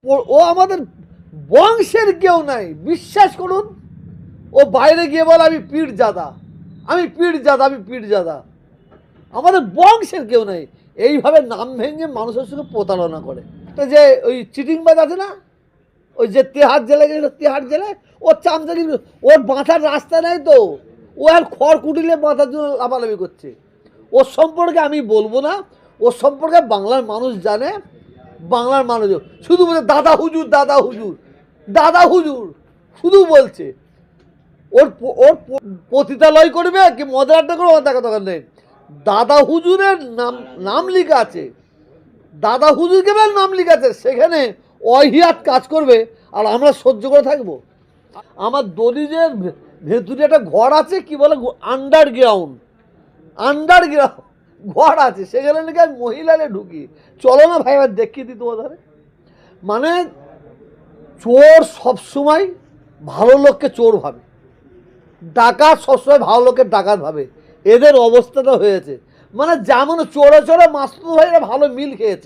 ও আমাদের বংশের কেউ নাই, বিশ্বাস করুন। ও বাইরে গিয়ে বলে আমি পীরজাদা, আমি পীরজাদা, আমি পীরজাদা। আমাদের বংশের কেউ নাই। এইভাবে নাম ভেঙে মানুষের সঙ্গে প্রতারণা করে। তো যে ওই চিটিংবাজ আছে না, ওই যে তেহার জেলে গেছিল, তেহার জেলে ওর চামচাগি, ওর বাঁচার রাস্তা নেই তো ও আর খড় কুটিলে বাঁচার জন্য লাফালাফি করছে। ওর সম্পর্কে আমি বলবো না, ওর সম্পর্কে বাংলার মানুষ জানে। বাংলার মানুষ শুধু বলে দাদা হুজুর, দাদা হুজুর, দাদা হুজুর শুধু বলছে। ওর ওর পতিতালয় করবে কি মজার আড্ডা করবে, দেখা দরকার নেই। দাদা হুজুরের নাম নাম লেখা আছে, দাদা হুজুরকে নাম লেখা আছে, সেখানে অহিয়াত কাজ করবে আর আমরা সহ্য করে থাকবো। আমার দলিলের ভেতরে একটা ঘর আছে, কি বলে আন্ডারগ্রাউন্ড, আন্ডারগ্রাউন্ড ঘর আছে, সেখানে নাকি আমি মহিলারে ঢুকি। চলো না ভাই এবার দেখিয়ে দিই তোমাদের। মানে চোর সবসময় ভালো লোককে চোর ভাবে, ডাকাত সবসময় ভালো লোকের ডাকাত ভাবে। এদের অবস্থাটা হয়েছে, মানে যেমন চোরে চোরে মাস্তুত ভাইরা ভালো মিল খেয়েছে।